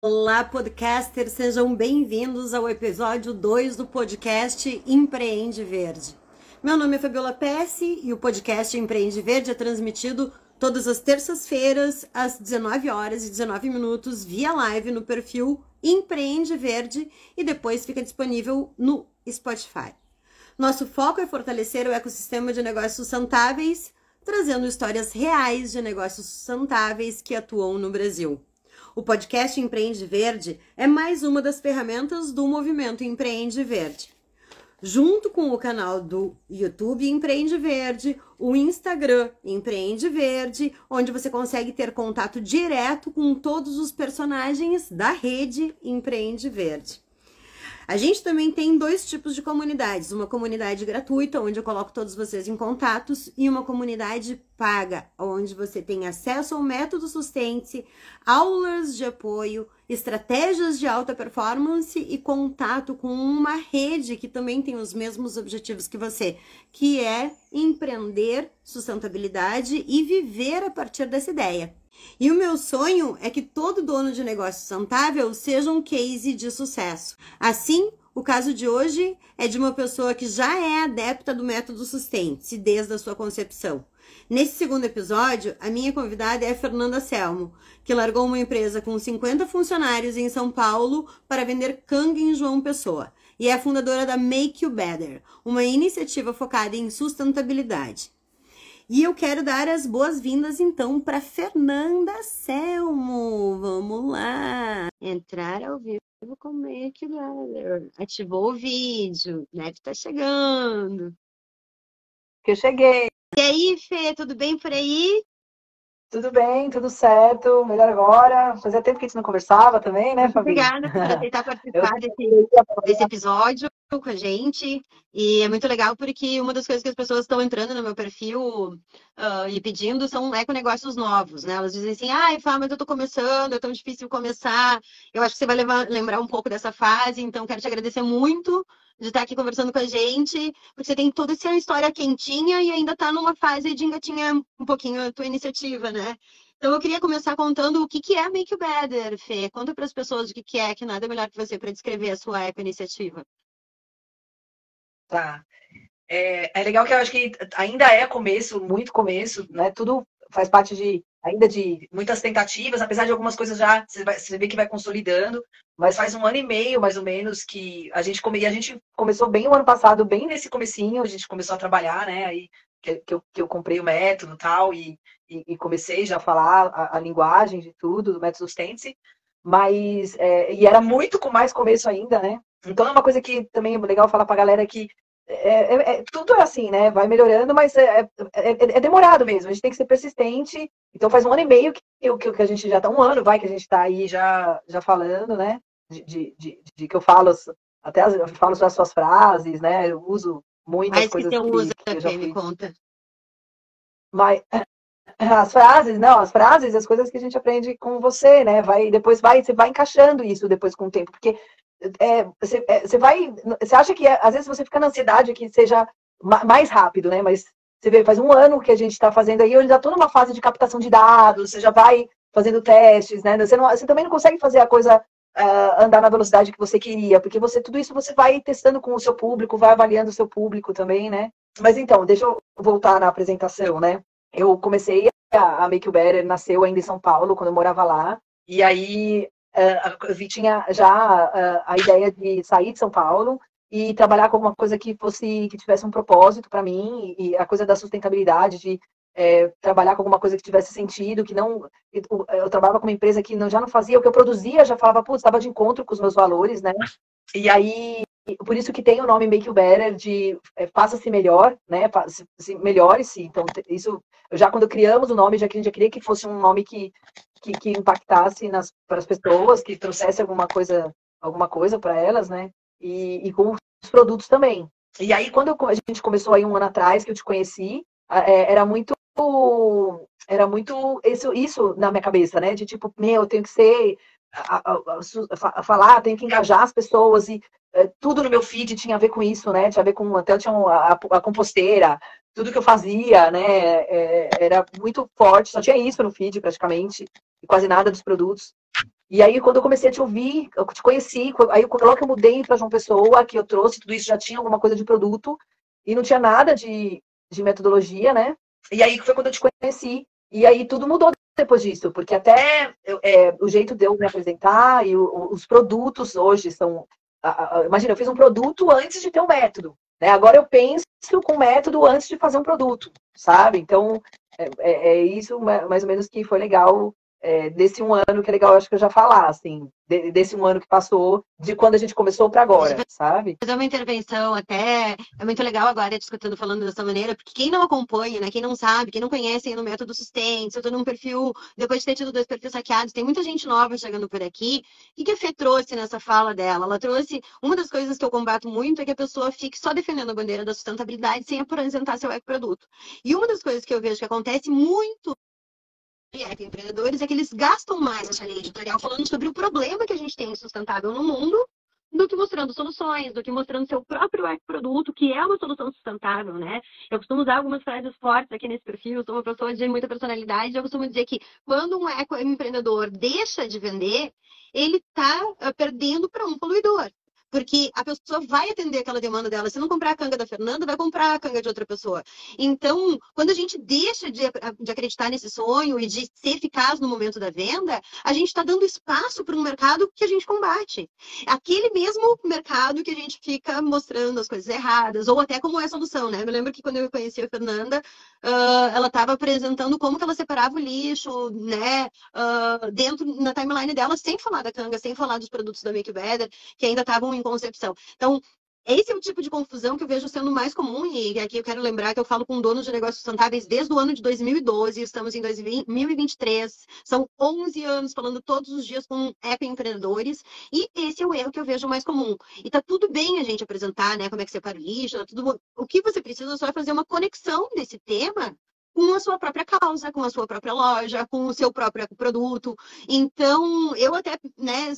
Olá, podcasters, sejam bem-vindos ao episódio 2 do podcast Empreende Verde. Meu nome é Fabiola Pesce e o podcast Empreende Verde é transmitido todas as terças-feiras às 19 horas e 19 minutos via live no perfil Empreende Verde e depois fica disponível no Spotify. Nosso foco é fortalecer o ecossistema de negócios sustentáveis, trazendo histórias reais de negócios sustentáveis que atuam no Brasil. O podcast Empreende Verde é mais uma das ferramentas do movimento Empreende Verde. Junto com o canal do YouTube Empreende Verde, o Instagram Empreende Verde, onde você consegue ter contato direto com todos os personagens da rede Empreende Verde. A gente também tem dois tipos de comunidades, uma comunidade gratuita, onde eu coloco todos vocês em contatos, e uma comunidade paga, onde você tem acesso ao método Sustente, aulas de apoio, estratégias de alta performance e contato com uma rede que também tem os mesmos objetivos que você, que é empreender sustentabilidade e viver a partir dessa ideia. E o meu sonho é que todo dono de negócio sustentável seja um case de sucesso. Assim, o caso de hoje é de uma pessoa que já é adepta do método Sustente desde a sua concepção. Nesse segundo episódio, a minha convidada é a Fernanda Selmo, que largou uma empresa com 50 funcionários em São Paulo para vender canga em João Pessoa. E é a fundadora da Make You Better, uma iniciativa focada em sustentabilidade. E eu quero dar as boas-vindas, então, para Fernanda Selmo. Vamos lá! Entrar ao vivo com Make You Better. Ativou o vídeo, né? Que tá chegando. Que eu cheguei. E aí, Fê, tudo bem por aí? Tudo bem, tudo certo. Melhor agora. Fazia tempo que a gente não conversava também, né, Fabi? Obrigada por aceitar participar desse episódio com a gente. E é muito legal porque uma das coisas que as pessoas estão entrando no meu perfil e pedindo são econegócios novos, né? Elas dizem assim, Fá, mas eu tô começando, é tão difícil começar. Eu acho que você vai lembrar um pouco dessa fase, então quero te agradecer muito de estar aqui conversando com a gente, porque você tem toda essa história quentinha e ainda está numa fase de engatinhar um pouquinho a tua iniciativa, né? Então eu queria começar contando o que é Make You Better, Fê. Conta para as pessoas o que é, que nada é melhor que você para descrever a sua eco-iniciativa. Tá. É legal que eu acho que ainda é começo, muito começo, né? Tudo faz parte ainda de muitas tentativas, apesar de algumas coisas já você vê que vai consolidando, mas faz 1 ano e meio, mais ou menos, que a gente começou bem o ano passado, bem nesse comecinho, a gente começou a trabalhar, né? Aí que eu comprei o método e comecei já a falar a linguagem de tudo, do método Sustente, mas e era muito com mais começo ainda, né? Então é uma coisa que também é legal falar pra galera que tudo é assim, né? Vai melhorando, mas é demorado mesmo. A gente tem que ser persistente. Então faz 1 ano e meio que a gente já tá 1 ano, que a gente tá aí já falando, né? De que eu falo, eu falo as suas frases, né? Eu uso muitas Mas que coisas você usa, que eu já Fê, me fui. conta. Mas as frases, não, as coisas que a gente aprende com você, né? Você vai encaixando isso depois com o tempo, porque você acha que às vezes você fica na ansiedade que seja mais rápido, né? Mas você vê, faz 1 ano que a gente está fazendo aí, eu já estou numa fase de captação de dados, você já vai fazendo testes, né? Você também não consegue fazer a coisa andar na velocidade que você queria, porque tudo isso você vai testando com o seu público, vai avaliando o seu público também, né? Mas então, deixa eu voltar na apresentação, né? Eu comecei a Make You Better, nasceu ainda em São Paulo, quando eu morava lá. E aí eu tinha já a ideia de sair de São Paulo e trabalhar com alguma coisa que tivesse um propósito para mim, e a coisa da sustentabilidade, de trabalhar com alguma coisa que tivesse sentido, que não. Eu trabalhava com uma empresa que já não fazia o que eu produzia, já falava, putz, estava de encontro com os meus valores, né? E aí por isso que tem o nome Make You Better, de faça-se melhor, né? Melhore-se. Então, isso, já quando criamos o nome, a gente já queria que fosse um nome que impactasse para as pessoas, que trouxesse alguma coisa para elas, né? E com os produtos também. E aí, quando a gente começou aí 1 ano atrás, que eu te conheci, era muito isso na minha cabeça, né? De tipo, eu tenho que ser falar, tenho que engajar as pessoas, e tudo no meu feed tinha a ver com isso, né? Tinha a ver com, até eu tinha a composteira, tudo que eu fazia, né? Era muito forte, só tinha isso no feed praticamente, e quase nada dos produtos. E aí, quando eu comecei a te ouvir, eu te conheci, aí logo que eu mudei para João Pessoa, que eu trouxe tudo isso, já tinha alguma coisa de produto, e não tinha nada de metodologia, né? E aí foi quando eu te conheci. E aí tudo mudou depois disso, porque até o jeito de eu me apresentar e os produtos hoje são. Imagina, eu fiz um produto antes de ter um método. Né? Agora eu penso com método antes de fazer um produto, sabe? Então, é isso mais ou menos que foi legal desse um ano, que é legal, acho que eu já falar, assim, desse um ano que passou, de quando a gente começou para agora, sabe? Fazer uma intervenção até, é muito legal agora discutindo, falando dessa maneira, porque quem não acompanha, né, quem não sabe, quem não conhece no método Sustente, eu tô num perfil, depois de ter tido 2 perfis hackeados, tem muita gente nova chegando por aqui. O que a Fê trouxe nessa fala dela? Ela trouxe, uma das coisas que eu combato muito é que a pessoa fique só defendendo a bandeira da sustentabilidade sem apresentar seu ecoproduto. E uma das coisas que eu vejo que acontece muito de empreendedores é que eles gastam mais essa linha editorial falando sobre o problema que a gente tem sustentável no mundo do que mostrando soluções, do que mostrando seu próprio produto, que é uma solução sustentável, né? Eu costumo usar algumas frases fortes aqui nesse perfil, sou uma pessoa de muita personalidade, eu costumo dizer que quando um ecoempreendedor deixa de vender, ele está perdendo para um poluidor. Porque a pessoa vai atender aquela demanda dela. Se não comprar a canga da Fernanda, vai comprar a canga de outra pessoa. Então, quando a gente deixa de acreditar nesse sonho e de ser eficaz no momento da venda, a gente está dando espaço para um mercado que a gente combate. Aquele mesmo mercado que a gente fica mostrando as coisas erradas, ou até como é a solução, né? Eu me lembro que quando eu conheci a Fernanda, ela estava apresentando como que ela separava o lixo, né? Dentro na timeline dela, sem falar da canga, sem falar dos produtos da Make Better, que ainda estavam em concepção. Então, esse é o tipo de confusão que eu vejo sendo mais comum, e aqui eu quero lembrar que eu falo com donos de negócios sustentáveis desde o ano de 2012, estamos em 2023, são 11 anos falando todos os dias com ecoempreendedores, e esse é o erro que eu vejo mais comum. E tá tudo bem a gente apresentar, né, como é que separa o lixo, tá tudo... o que você precisa só é fazer uma conexão desse tema com a sua própria causa, com a sua própria loja, com o seu próprio produto. Então, eu até, né,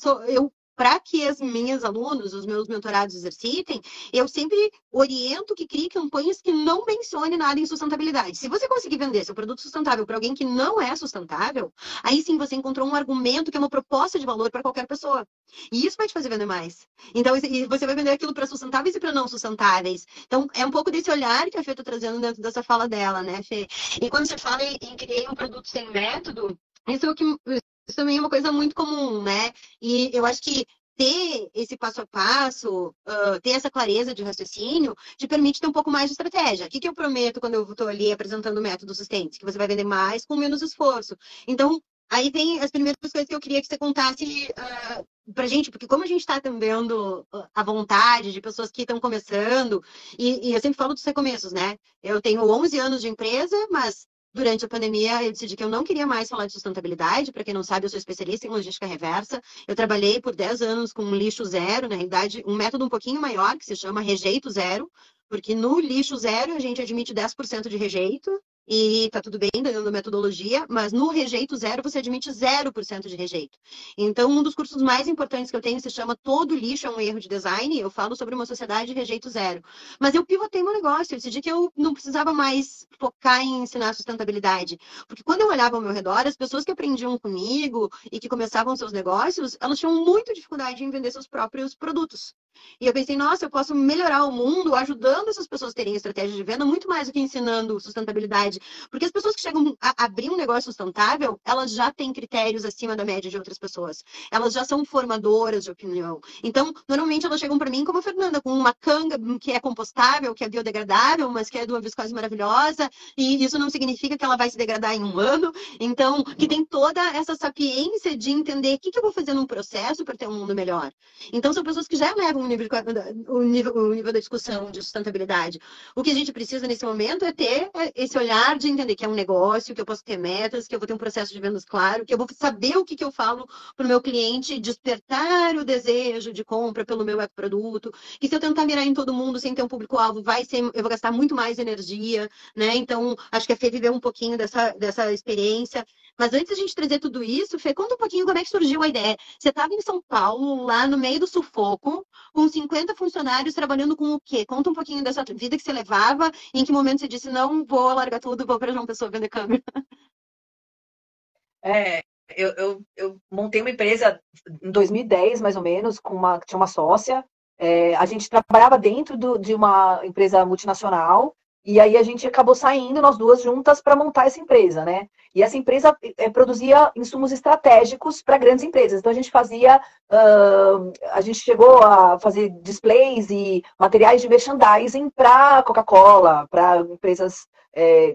para que as minhas alunos, os meus mentorados exercitem, eu sempre oriento que crie campanhas que não mencionem nada em sustentabilidade. Se você conseguir vender seu produto sustentável para alguém que não é sustentável, aí sim você encontrou um argumento que é uma proposta de valor para qualquer pessoa. E isso vai te fazer vender mais. Então, você vai vender aquilo para sustentáveis e para não sustentáveis. Então, é um pouco desse olhar que a Fê está trazendo dentro dessa fala dela, né, Fê? E quando você fala em criar um produto sem método, isso é o que isso também é uma coisa muito comum, né? E eu acho que ter esse passo a passo, ter essa clareza de raciocínio, te permite ter um pouco mais de estratégia. O que eu prometo quando eu estou ali apresentando o método Sustente? Que você vai vender mais com menos esforço. Então, aí vem as primeiras coisas que eu queria que você contasse pra gente, porque como a gente está atendendo a vontade de pessoas que estão começando, e eu sempre falo dos recomeços, né? Eu tenho 11 anos de empresa, mas durante a pandemia, eu decidi que eu não queria mais falar de sustentabilidade. Para quem não sabe, eu sou especialista em logística reversa. Eu trabalhei por 10 anos com lixo zero, na realidade, um método um pouquinho maior, que se chama rejeito zero, porque no lixo zero a gente admite 10% de rejeito, e tá tudo bem dentro da metodologia, mas no rejeito zero você admite 0% de rejeito. Então, um dos cursos mais importantes que eu tenho se chama Todo Lixo é um Erro de Design. Eu falo sobre uma sociedade de rejeito zero. Mas eu pivotei meu negócio, eu decidi que eu não precisava mais focar em ensinar sustentabilidade. Porque quando eu olhava ao meu redor, as pessoas que aprendiam comigo e que começavam seus negócios, elas tinham muita dificuldade em vender seus próprios produtos. E eu pensei, nossa, eu posso melhorar o mundo ajudando essas pessoas a terem estratégia de venda muito mais do que ensinando sustentabilidade. Porque as pessoas que chegam a abrir um negócio sustentável, elas já têm critérios acima da média de outras pessoas. Elas já são formadoras de opinião. Então, normalmente elas chegam para mim como a Fernanda, com uma canga que é compostável, que é biodegradável, mas que é de uma viscose maravilhosa, e isso não significa que ela vai se degradar em um ano. Então, que tem toda essa sapiência de entender o que eu vou fazer num processo para ter um mundo melhor. Então, são pessoas que já levam o nível da discussão de sustentabilidade. O que a gente precisa nesse momento é ter esse olhar de entender que é um negócio, que eu posso ter metas, que eu vou ter um processo de vendas claro, que eu vou saber o que eu falo para o meu cliente, despertar o desejo de compra pelo meu produto, que se eu tentar mirar em todo mundo sem ter um público-alvo, eu vou gastar muito mais energia, né? Então, acho que a Fê viveu um pouquinho dessa experiência. Mas antes de a gente trazer tudo isso, Fê, conta um pouquinho como é que surgiu a ideia. Você estava em São Paulo, lá no meio do sufoco, com 50 funcionários, trabalhando com o quê? Conta um pouquinho dessa vida que você levava, e em que momento você disse, não vou largar tudo, vou para João Pessoa vender câmera. eu montei uma empresa em 2010, mais ou menos, tinha uma sócia. A gente trabalhava dentro de uma empresa multinacional, e aí a gente acabou saindo, nós duas juntas, para montar essa empresa, né? E essa empresa produzia insumos estratégicos para grandes empresas. Então a gente a gente chegou a fazer displays e materiais de merchandising para Coca-Cola, para empresas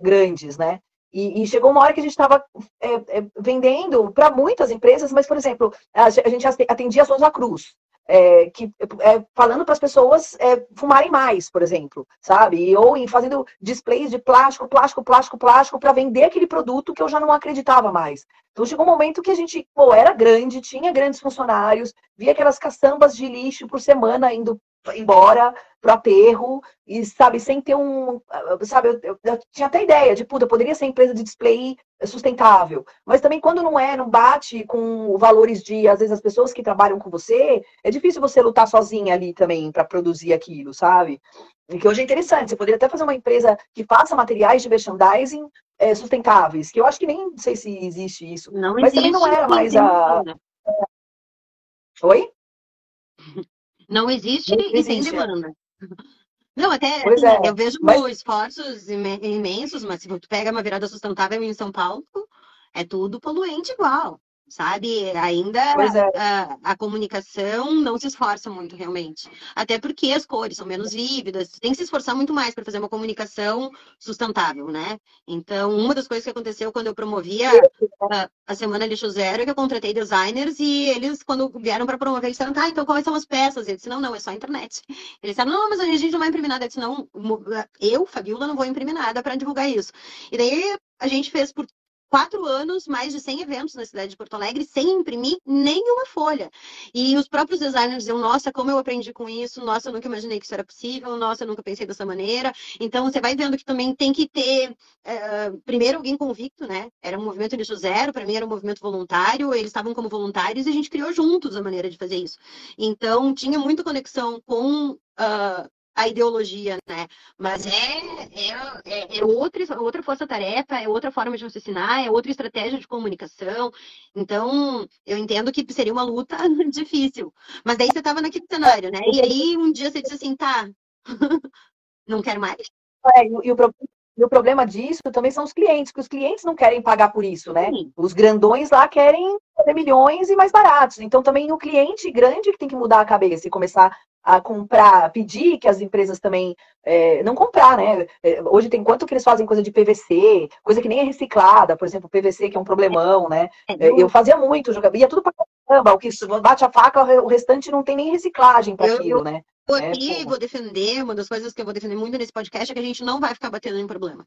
grandes, né? E chegou uma hora que a gente estava vendendo para muitas empresas, mas, por exemplo, a gente atendia a Souza Cruz, falando para as pessoas fumarem mais, por exemplo, sabe? Ou fazendo displays de plástico, para vender aquele produto que eu já não acreditava mais. Então chegou um momento que a gente, era grande, tinha grandes funcionários, via aquelas caçambas de lixo por semana indo embora pro aterro, e, sabe, sem ter sabe, eu tinha até ideia de, puta, poderia ser empresa de display sustentável, mas também quando não bate com valores de, às vezes, as pessoas que trabalham com você, é difícil você lutar sozinha ali também para produzir aquilo, sabe? E que hoje é interessante, você poderia até fazer uma empresa que faça materiais de merchandising sustentáveis, que eu acho que nem sei se existe isso, Não mas existe, também não era mais a... Oi? Não existe Não e tem existe. demanda. Não, até Pois assim, é. eu vejo Mas esforços imensos, mas se tu pega uma virada sustentável em São Paulo, é tudo poluente igual, sabe? Ainda Pois é. a comunicação não se esforça muito realmente. Até porque as cores são menos vívidas, tem que se esforçar muito mais para fazer uma comunicação sustentável, né? Então, uma das coisas que aconteceu quando eu promovia a Semana Lixo Zero é que eu contratei designers e eles, quando vieram para promover, eles disseram, tá, então quais são as peças? Eu disse, não, é só a internet. Eles disseram, não, mas a gente não vai imprimir nada. Eu disse, não, eu, Fabiola, não vou imprimir nada para divulgar isso. E daí a gente fez por 4 anos, mais de 100 eventos na cidade de Porto Alegre, sem imprimir nenhuma folha. E os próprios designers diziam, nossa, como eu aprendi com isso, nossa, eu nunca imaginei que isso era possível, nossa, eu nunca pensei dessa maneira. Então, você vai vendo que também tem que ter, primeiro, alguém convicto, né? Era um movimento lixo zero, para mim era um movimento voluntário, eles estavam como voluntários e a gente criou juntos a maneira de fazer isso. Então, tinha muita conexão com a ideologia, né? Mas é outra força-tarefa, é outra forma de raciocinar, é outra estratégia de comunicação. Então, eu entendo que seria uma luta difícil. Mas daí você estava naquele cenário, né? E aí, um dia você disse assim, tá, não quero mais. E o problema disso também são os clientes, porque os clientes não querem pagar por isso, né? Sim. Os grandões lá querem fazer milhões e mais baratos. Então também o cliente grande que tem que mudar a cabeça e começar a comprar, pedir que as empresas também não comprar, né? Hoje tem quanto que eles fazem coisa de PVC, coisa que nem é reciclada, por exemplo, PVC, que é um problemão, né? Eu fazia muito, ia tudo pra caramba, o que bate a faca, o restante não tem nem reciclagem para aquilo, né? Eu aqui vou defender, uma das coisas que eu vou defender muito nesse podcast é que a gente não vai ficar batendo em problema.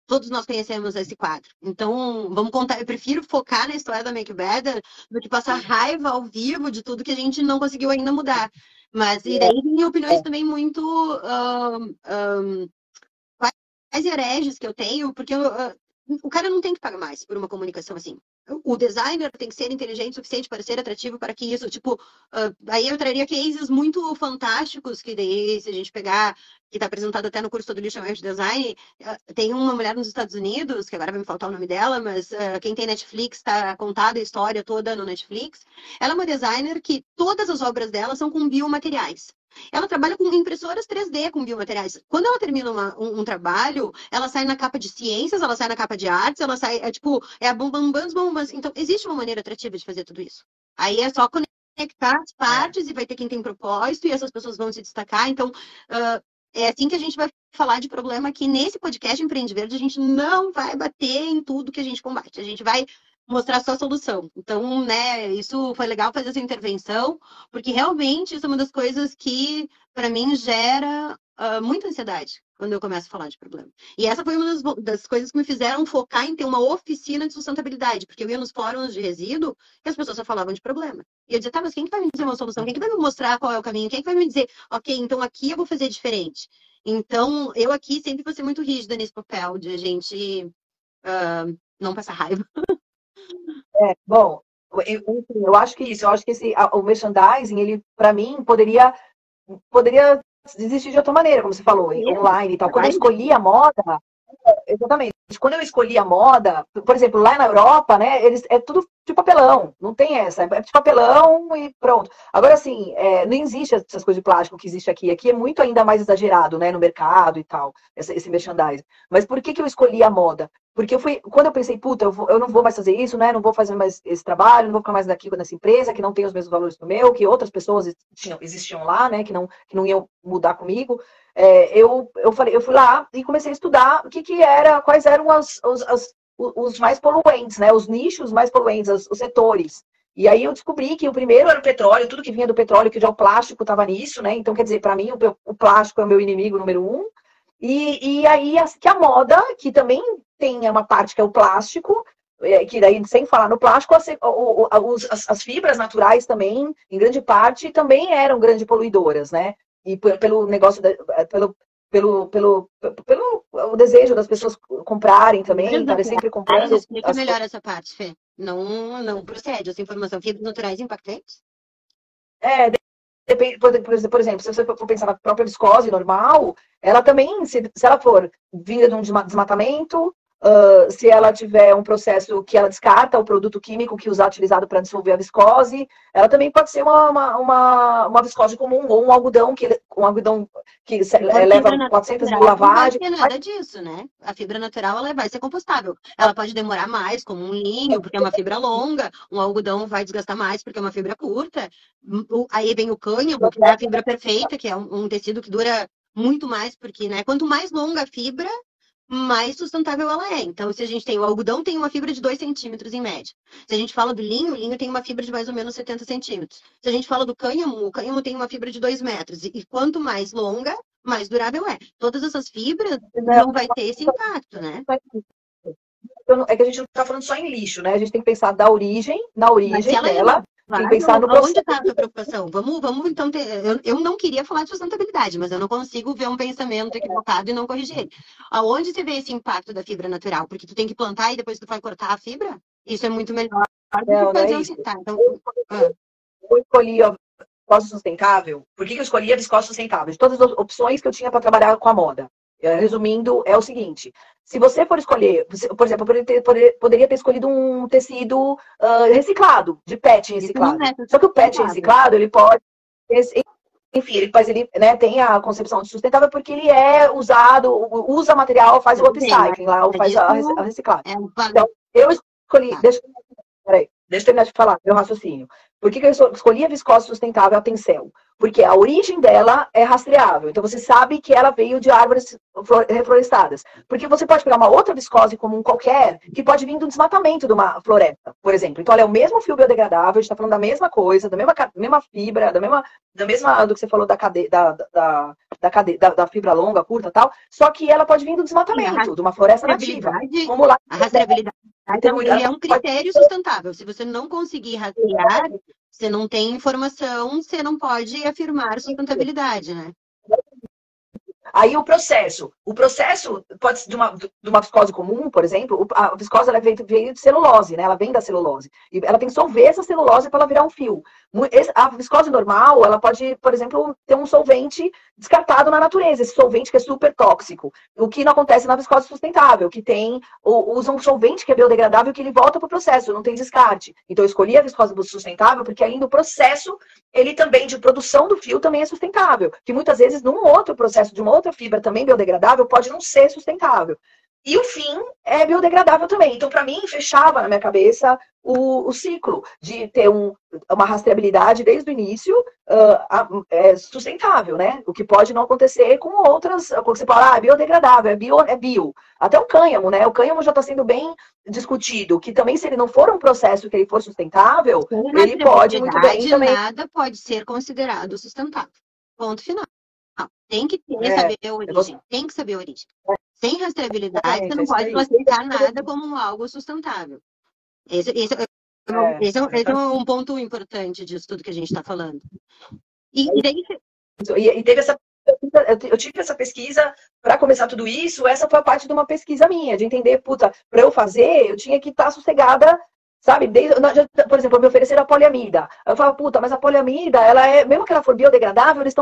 Todos nós conhecemos esse quadro. Então, vamos contar. Eu prefiro focar na história da Make Better do que passar raiva ao vivo de tudo que a gente não conseguiu ainda mudar. Mas, e daí tem opiniões também muito quase hereges que eu tenho, porque o cara não tem que pagar mais por uma comunicação assim. O designer tem que ser inteligente o suficiente para ser atrativo para que isso, tipo, aí eu traria cases muito fantásticos que daí, se a gente pegar, que está apresentado até no curso do Lixo de Design, tem uma mulher nos Estados Unidos, que agora vai me faltar o nome dela, mas quem tem Netflix está contada a história toda no Netflix. Ela é uma designer que todas as obras dela são com biomateriais. Ela trabalha com impressoras 3D, com biomateriais. Quando ela termina um trabalho, ela sai na capa de ciências, ela sai na capa de artes, ela sai, a bombambans. Então, existe uma maneira atrativa de fazer tudo isso. Aí é só conectar as partes e vai ter quem tem propósito e essas pessoas vão se destacar. Então, é assim que a gente vai falar de problema aqui nesse podcast Empreende Verde. A gente não vai bater em tudo que a gente combate. A gente vai mostrar só a solução. Então, né, isso foi legal fazer essa intervenção, porque realmente isso é uma das coisas que, para mim, gera muita ansiedade quando eu começo a falar de problema. E essa foi uma das coisas que me fizeram focar em ter uma oficina de sustentabilidade, porque eu ia nos fóruns de resíduo e as pessoas só falavam de problema. E eu dizia, tá, mas quem que vai me dizer uma solução? Quem que vai me mostrar qual é o caminho? Quem que vai me dizer, ok, então aqui eu vou fazer diferente? Então, eu aqui sempre vou ser muito rígida nesse papel de a gente não passar raiva. Bom, eu acho que isso, eu acho que o merchandising, ele, para mim, poderia existir de outra maneira, como você falou, online e tal. Quando eu escolhi a moda, Exatamente. Quando eu escolhi a moda, por exemplo, lá na Europa, né, eles é tudo de papelão, não tem essa, é de papelão e pronto. Agora, assim, não existe essas coisas de plástico que existe aqui. Aqui é muito ainda mais exagerado, né, no mercado e tal, esse merchandising. Mas por que que eu escolhi a moda? Porque quando eu pensei, puta, eu não vou mais fazer isso, né, não vou fazer mais esse trabalho, não vou ficar mais daqui nessa empresa, que não tem os mesmos valores que o meu, que outras pessoas existiam lá, né, que não iam mudar comigo. Eu fui lá e comecei a estudar quais eram os mais poluentes, né? Os nichos mais poluentes, os setores. E aí eu descobri que o primeiro era o petróleo, tudo que vinha do petróleo, que já o plástico estava nisso, né? Então, quer dizer, para mim, o plástico é o meu inimigo número um. E aí que a moda, que também tem uma parte que é o plástico, que daí, sem falar no plástico, as fibras naturais também, em grande parte, também eram grandes poluidoras, né? E pelo negócio, pelo o desejo das pessoas comprarem também, estarem sempre comprando. Explica melhor essa parte, Fê. Não procede essa informação. Fibras naturais impactantes? Depende, por exemplo, se você for pensar na própria viscose normal, ela também, se ela for vinda de um desmatamento, se ela tiver um processo que ela descarta o produto químico que é utilizado para dissolver a viscose, ela também pode ser uma viscose comum, ou um algodão que leva 400 mil lavagens. Não vai ter nada disso, né? A fibra natural ela vai ser compostável. Ela pode demorar mais, como um linho, porque é uma fibra longa, um algodão vai desgastar mais, porque é uma fibra curta. Aí vem o cânhamo, que é a fibra perfeita, que é um tecido que dura muito mais, porque, né, quanto mais longa a fibra, mais sustentável ela é. Então, se a gente tem o algodão, tem uma fibra de 2 centímetros em média. Se a gente fala do linho, o linho tem uma fibra de mais ou menos 70 centímetros. Se a gente fala do cânhamo, o cânhamo tem uma fibra de 2 metros. E quanto mais longa, mais durável é. Todas essas fibras não vai ter esse impacto, né? É que a gente não está falando só em lixo, né? A gente tem que pensar na origem dela. Tem que pensar no processo. Onde está a tua preocupação? Vamos então ter. Eu não queria falar de sustentabilidade, mas eu não consigo ver um pensamento equivocado e não corrigir ele. Aonde você vê esse impacto da fibra natural? Porque tu tem que plantar e depois tu vai cortar a fibra? Isso é muito melhor do que fazer um tá, então, eu escolhi a viscose sustentável. Por que eu escolhi a viscose sustentável? De todas as opções que eu tinha para trabalhar com a moda. Resumindo, é o seguinte: se você for escolher, por exemplo, eu poderia ter escolhido um tecido reciclado, de PET reciclado. Só que o PET reciclado, ele pode, enfim, ele né, tem a concepção de sustentável porque ele é usa material, faz o upcycling lá, ou faz a reciclagem. Então, eu escolhi, deixa eu terminar de falar, meu raciocínio. Por que eu escolhi a viscose sustentável, a Tencel? Porque a origem dela é rastreável. Então, você sabe que ela veio de árvores reflorestadas. Porque você pode pegar uma outra viscose comum qualquer, que pode vir do desmatamento de uma floresta, por exemplo. Então, ela é o mesmo fio biodegradável, a gente está falando da mesma coisa, da mesma fibra, do que você falou da fibra longa, curta e tal, só que ela pode vir do desmatamento, de uma floresta nativa. Como lá. A rastreabilidade então, ele é um critério sustentável. Se você não conseguir rastrear, você não tem informação, você não pode afirmar sustentabilidade, né? Aí o processo pode ser de uma viscose comum, por exemplo, a viscose ela veio de celulose, né? Ela vem da celulose. E ela tem que solver essa celulose para ela virar um fio. A viscose normal, ela pode, por exemplo, ter um solvente descartado na natureza, esse solvente que é super tóxico. O que não acontece na viscose sustentável, que usa um solvente que é biodegradável que ele volta para o processo, não tem descarte. Então eu escolhi a viscose sustentável porque ainda o processo, ele também, de produção do fio, também é sustentável. Que muitas vezes, num outro processo de uma outra fibra também biodegradável, pode não ser sustentável. E o fim é biodegradável também. Então, para mim, fechava na minha cabeça o ciclo de ter uma rastreabilidade desde o início sustentável, né? O que pode não acontecer com outras. Quando você fala, é biodegradável, é bio. Até o cânhamo, né? O cânhamo já está sendo bem discutido, que também, se ele não for um processo que ele for sustentável, ele pode muito bem também. Nada pode ser considerado sustentável. Ponto final. Tem que saber a origem. Tem que saber a origem. Sem rastreabilidade, você não pode classificar nada como algo sustentável. Esse é um ponto importante disso tudo que a gente está falando. E teve essa. Eu tive essa pesquisa para começar tudo isso. Essa foi a parte de uma pesquisa minha, de entender, para eu fazer, eu tinha que estar sossegada Sabe? Por exemplo, me ofereceram a poliamida. Eu falo, puta, mas a poliamida, ela é, mesmo que ela for biodegradável, eles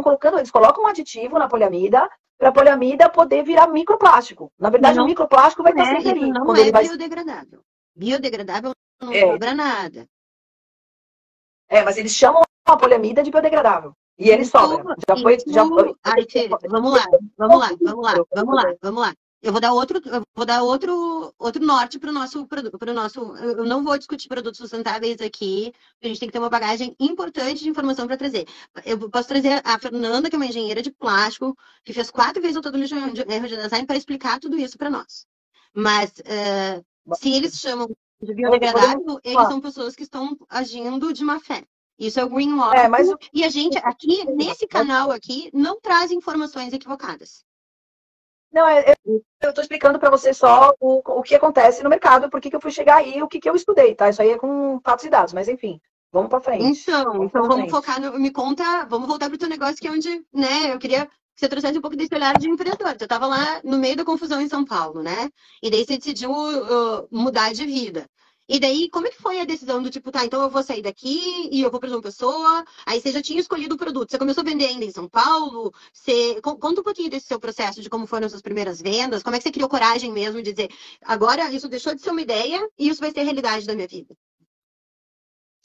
colocam um aditivo na poliamida para a poliamida poder virar microplástico. Na verdade, o microplástico vai estar sempre ali. Não é biodegradável. Biodegradável não sobra nada. Mas eles chamam a poliamida de biodegradável. E eles sobram. Vamos lá. Eu vou dar outro norte para o nosso. Eu não vou discutir produtos sustentáveis aqui, porque a gente tem que ter uma bagagem importante de informação para trazer. Eu posso trazer a Fernanda, que é uma engenheira de plástico, que fez 4 vezes o todo erro de design para explicar tudo isso para nós. Mas se eles chamam de biodegradável, eles são pessoas que estão agindo de má fé. Isso é o greenwashing. E a gente aqui, nesse canal aqui, não traz informações equivocadas. Não, eu estou explicando para você só o que acontece no mercado, por que eu fui chegar aí, o que eu estudei, tá? Isso aí é com fatos e dados, mas enfim, vamos para frente. Então vamos focar me conta, vamos voltar para o teu negócio, que é onde, né, eu queria que você trouxesse um pouco desse olhar de empreendedor. Você estava lá no meio da confusão em São Paulo, né? E daí você decidiu mudar de vida. E daí, como é que foi a decisão do tipo, tá, então eu vou sair daqui e eu vou para João Pessoa? Aí você já tinha escolhido o produto. Você começou a vender ainda em São Paulo? Conta um pouquinho desse seu processo, de como foram as suas primeiras vendas, como é que você criou coragem mesmo de dizer, agora isso deixou de ser uma ideia e isso vai ser a realidade da minha vida.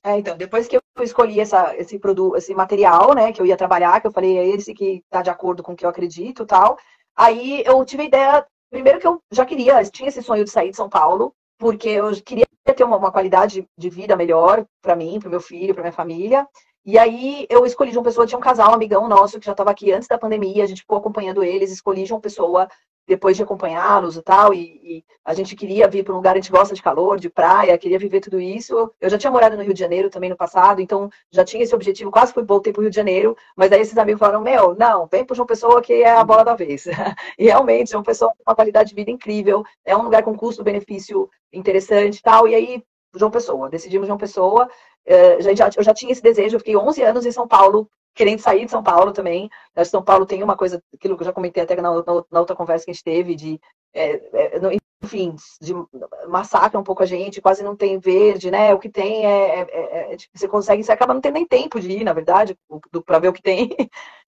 Então, depois que eu escolhi esse produto, esse material, né, que eu ia trabalhar, que eu falei, é esse que tá de acordo com o que eu acredito e tal, aí eu tive a ideia, primeiro que eu já tinha esse sonho de sair de São Paulo, porque eu queria ter uma qualidade de vida melhor para mim, para meu filho, para minha família. E aí eu escolhi João Pessoa, tinha um casal, um amigão nosso, que já estava aqui antes da pandemia, a gente ficou acompanhando eles, escolhi João Pessoa depois de acompanhá-los e tal, e a gente queria vir para um lugar, a gente gosta de calor, de praia, queria viver tudo isso. Eu já tinha morado no Rio de Janeiro também no passado, então já tinha esse objetivo, quase voltei para o Rio de Janeiro, mas daí esses amigos falaram, não, vem para João Pessoa que é a bola da vez. E realmente, João Pessoa tem uma qualidade de vida incrível, é um lugar com custo-benefício interessante e tal, e aí, João Pessoa, decidimos João Pessoa, eu já tinha esse desejo, eu fiquei 11 anos em São Paulo, querendo sair de São Paulo também. São Paulo tem uma coisa, aquilo que eu já comentei até na outra conversa que a gente teve, enfim, de massacra um pouco a gente, quase não tem verde, né? O que tem você acaba não tendo nem tempo de ir, na verdade, para ver o que tem.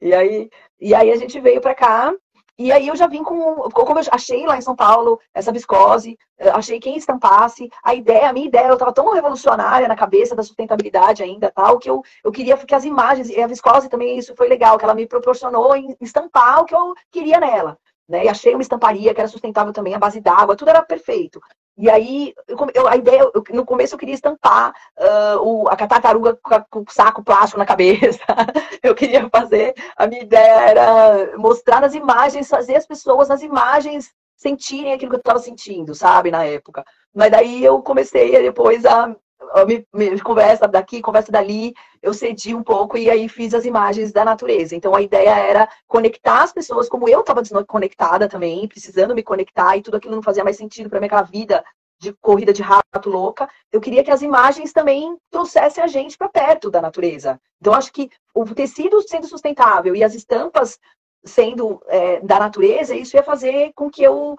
E aí a gente veio para cá. E aí eu já vim como eu achei lá em São Paulo essa viscose, achei quem estampasse, a minha ideia, eu estava tão revolucionária na cabeça da sustentabilidade ainda, tal, que eu queria que as imagens, e a viscose também, isso foi legal, que ela me proporcionou em estampar o que eu queria nela, né? E achei uma estamparia que era sustentável também, a base d'água, tudo era perfeito. E aí, a ideia, no começo eu queria estampar a tartaruga com o saco plástico na cabeça. Eu queria fazer, a minha ideia era mostrar nas imagens, fazer as pessoas nas imagens sentirem aquilo que eu estava sentindo, sabe, na época. Mas daí eu comecei depois conversa daqui, conversa dali, eu cedi um pouco e aí fiz as imagens da natureza. Então a ideia era conectar as pessoas, como eu estava desconectada também, precisando me conectar e tudo aquilo não fazia mais sentido para mim, aquela vida de corrida de rato louca. Eu queria que as imagens também trouxessem a gente para perto da natureza. Então acho que o tecido sendo sustentável e as estampas sendo da natureza, isso ia fazer com que eu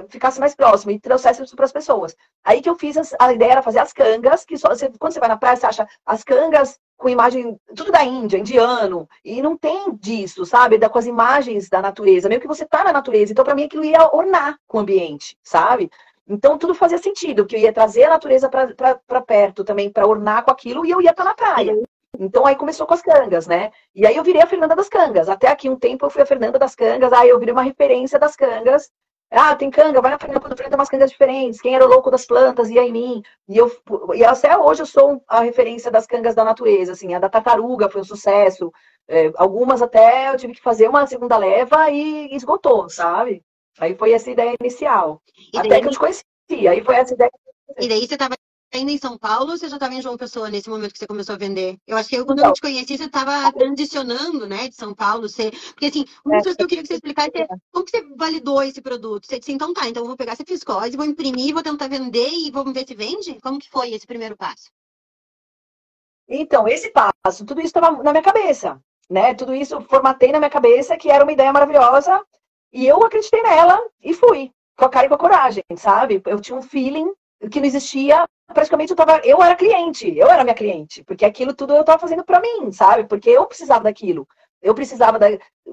ficasse mais próximo e trouxesse isso para as pessoas. Aí que eu fiz, a ideia era fazer as cangas, que quando você vai na praia, você acha as cangas com imagem, tudo da Índia, indiano, e não tem disso, sabe? Com as imagens da natureza, meio que você tá na natureza. Então, para mim, aquilo ia ornar com o ambiente, sabe? Então, tudo fazia sentido, que eu ia trazer a natureza para perto também, para ornar com aquilo, e eu ia estar na praia. Então, aí começou com as cangas, né? E aí eu virei a Fernanda das Cangas. Até aqui um tempo eu fui a Fernanda das Cangas, aí eu virei uma referência das cangas. Ah, tem canga, vai na Fernanda, quando tem umas cangas diferentes. Quem era o louco das plantas ia em mim. E até hoje eu sou a referência das cangas da natureza, assim. A da tartaruga foi um sucesso. Algumas até eu tive que fazer uma segunda leva e esgotou, sabe? Aí foi essa ideia inicial. Até que eu te conheci. Aí foi essa ideia. E daí você estava ainda em São Paulo ou você já estava em João Pessoa nesse momento que você começou a vender? Eu acho que quando eu te conheci, você estava transicionando, né, de São Paulo. Porque, assim, uma das coisas que eu queria que você explicasse é como que você validou esse produto? Você disse, então tá, então eu vou pegar essa viscose, vou imprimir, vou tentar vender e vamos ver se vende? Como que foi esse primeiro passo? Então, esse passo, tudo isso estava na minha cabeça, né? Tudo isso formatei na minha cabeça, que era uma ideia maravilhosa, e eu acreditei nela e fui, com a cara e com a coragem, sabe? Eu tinha um feeling que não existia, praticamente eu era cliente, eu era minha cliente, porque aquilo tudo eu estava fazendo para mim, sabe? Porque eu precisava daquilo. Eu precisava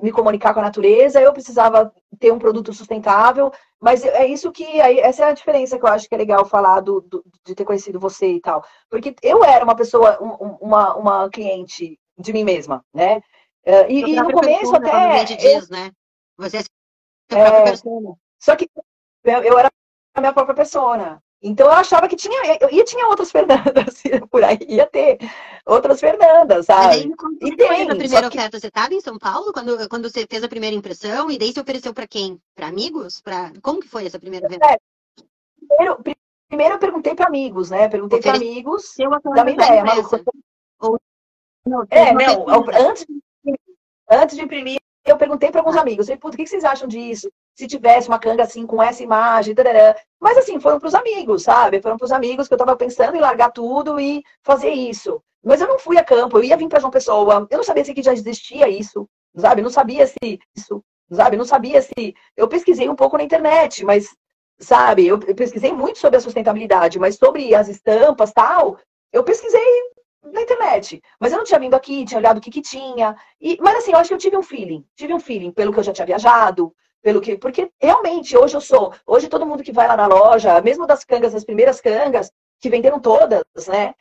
me comunicar com a natureza, eu precisava ter um produto sustentável, mas é isso que, essa é a diferença que eu acho que é legal falar de ter conhecido você e tal. Porque eu era uma pessoa, uma cliente de mim mesma, né? E no começo persona, como a gente até. diz, né? Você é sua própria persona. Só que eu era a minha própria persona. Então eu achava que tinha outras Fernandas por aí, ia ter outras Fernandas, Mas aí sabe? como E que foi essa tem, só primeira que oferta? Você estava em São Paulo quando você fez a primeira impressão e daí você ofereceu para quem? Para amigos? Como que foi essa primeira venda? primeiro, primeiro eu perguntei para amigos, né? Perguntei para Ofereceu amigos a da câmera minha já ideia, Malu. impressa? Ou não, fez uma Não, pesquisa? antes de imprimir, eu perguntei para alguns Tá. amigos, falei, puta, o que vocês acham disso? Se tivesse uma canga assim, com essa imagem, tarará. Mas assim, foram para os amigos, sabe? Foram para os amigos que eu estava pensando em largar tudo e fazer isso. Mas eu não fui a campo, eu ia vir para João Pessoa, eu não sabia se que já existia isso, sabe? Não sabia se isso, sabe? Não sabia se. Eu pesquisei um pouco na internet, mas, sabe, eu pesquisei muito sobre a sustentabilidade, mas sobre as estampas tal, eu pesquisei na internet. Mas eu não tinha vindo aqui, tinha olhado o que tinha. Mas assim, eu acho que eu tive um feeling pelo que eu já tinha viajado, porque realmente hoje todo mundo que vai lá na loja, mesmo das cangas, as primeiras cangas, que venderam todas, né?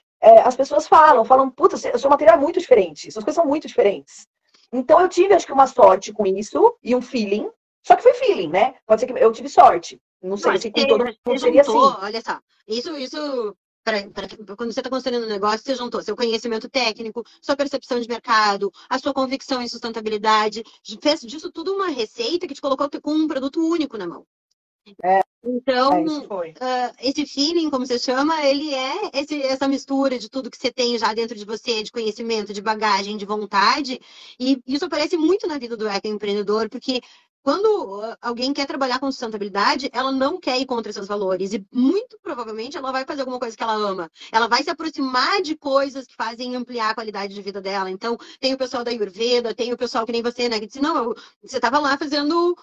As pessoas falam, puta, o seu material é muito diferente, suas coisas são muito diferentes. Então eu tive, acho que, uma sorte com isso e um feeling, só que foi feeling, né? Pode ser que eu tive sorte. Não Não, sei acho se que com todo você mundo seria juntou, assim. olha só, isso quando você está construindo um negócio, você juntou seu conhecimento técnico, sua percepção de mercado, a sua convicção em sustentabilidade, fez disso tudo uma receita que te colocou com um produto único na mão. Isso Então, foi. esse feeling, como você chama, ele é essa mistura de tudo que você tem já dentro de você, de conhecimento, de bagagem, de vontade, e isso aparece muito na vida do ecoempreendedor, porque quando alguém quer trabalhar com sustentabilidade, ela não quer ir contra seus valores, e muito provavelmente ela vai fazer alguma coisa que ela ama. Ela vai se aproximar de coisas que fazem ampliar a qualidade de vida dela. Então, tem o pessoal da Ayurveda, tem o pessoal que nem você, né, que disse, não, você estava lá fazendo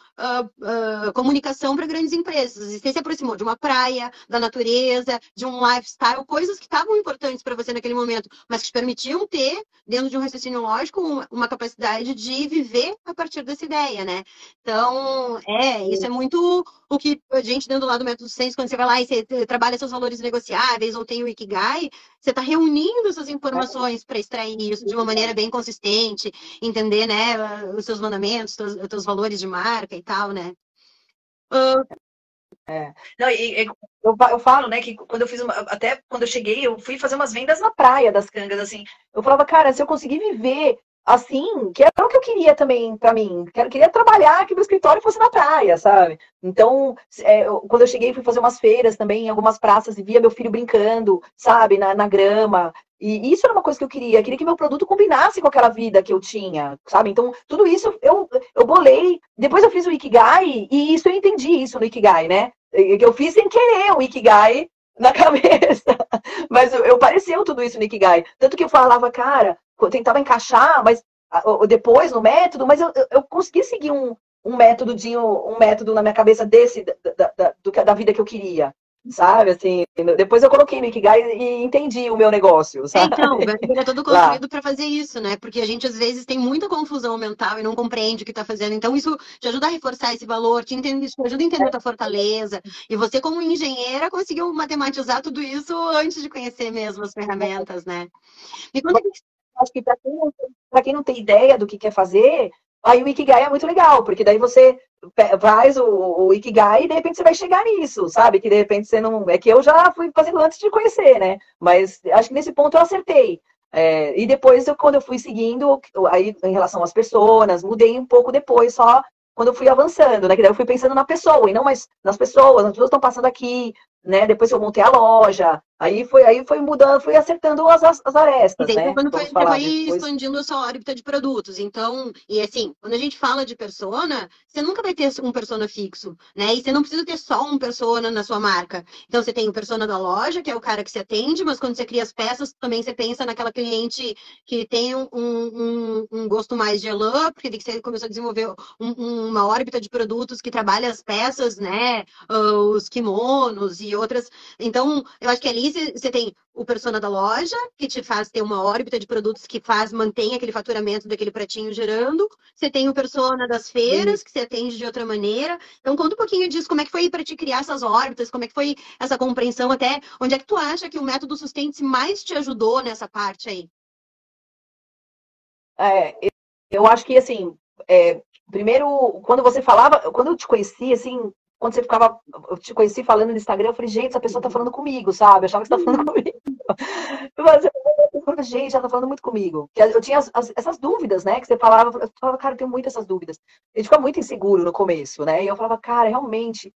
comunicação para grandes empresas. E você se aproximou de uma praia, da natureza, de um lifestyle, coisas que estavam importantes para você naquele momento, mas que te permitiam ter, dentro de um raciocínio lógico, uma capacidade de viver a partir dessa ideia, né? Então, isso é muito o que a gente, dentro do lado do método Sense, quando você vai lá e você trabalha seus valores negociáveis ou tem o Ikigai, você está reunindo essas informações para extrair isso de uma maneira bem consistente, entender, né, os seus mandamentos, os teus valores de marca e tal, né? Não, eu falo, né, que quando eu fiz até quando eu cheguei, eu fui fazer umas vendas na praia das cangas, assim. Eu falava, cara, se eu conseguir viver assim, que era o que eu queria também pra mim. Queria trabalhar que meu escritório fosse na praia, sabe? Então, quando eu cheguei, fui fazer umas feiras também em algumas praças e via meu filho brincando, sabe, na grama. E isso era uma coisa que eu queria. Eu queria que meu produto combinasse com aquela vida que eu tinha, sabe? Então, tudo isso eu bolei. Depois eu fiz o Ikigai e isso eu entendi isso no Ikigai, né? Eu fiz sem querer o Ikigai na cabeça. Mas eu pareceu tudo isso no Ikigai. Tanto que eu falava, cara, eu tentava encaixar, mas depois no método, mas eu consegui seguir um método na minha cabeça da vida que eu queria. Sabe, assim, depois eu coloquei no Ikigai e entendi o meu negócio, sabe? Então, o método é todo Lá. construído para fazer isso, né? Porque a gente às vezes tem muita confusão mental e não compreende o que está fazendo. Então, isso te ajuda a reforçar esse valor, isso te ajuda a entender a tua fortaleza. E você, como engenheira, conseguiu matematizar tudo isso antes de conhecer mesmo as ferramentas, né? Me conta que Acho que para quem não tem ideia do que quer fazer, aí o Ikigai é muito legal, porque daí você faz o Ikigai e de repente você vai chegar nisso, sabe? Que de repente você não. É que eu já fui fazendo antes de conhecer, né? Mas acho que nesse ponto eu acertei. E depois, quando eu fui seguindo, aí em relação às pessoas, mudei um pouco depois, só quando eu fui avançando, né? Que daí eu fui pensando na pessoa, e não mais nas pessoas, as pessoas estão passando aqui, né? Depois eu montei a loja, aí foi mudando, fui acertando as e arestas, daí foi né? quando Vamos você falar foi depois. expandindo a sua órbita de produtos. Então, e assim, quando a gente fala de persona, você nunca vai ter um persona fixo, né? E você não precisa ter só um persona na sua marca. Então, você tem o persona da loja, que é o cara que se atende, mas quando você cria as peças, também você pensa naquela cliente que tem um gosto mais de elã, porque daí que você começou a desenvolver uma órbita de produtos que trabalha as peças, né? Os kimonos e e outras. Então, eu acho que ali você tem o persona da loja, que te faz ter uma órbita de produtos que mantém aquele faturamento daquele pratinho gerando. Você tem o persona das feiras, que você atende de outra maneira. Então, conta um pouquinho disso, como é que foi para te criar essas órbitas, como é que foi essa compreensão até, onde é que tu acha que o método Sustente mais te ajudou nessa parte aí? Eu acho que, assim, primeiro, quando você falava, quando eu te conheci, assim, quando você ficava, eu te conheci falando no Instagram, eu falei, gente, essa pessoa tá falando comigo, sabe? Eu achava que você tá falando comigo. Mas eu falei, gente, ela tá falando muito comigo. Eu tinha essas dúvidas, né? Que você falava, eu falava, cara, eu tenho muitas essas dúvidas. A gente fica muito inseguro no começo, né? E eu falava, cara, realmente,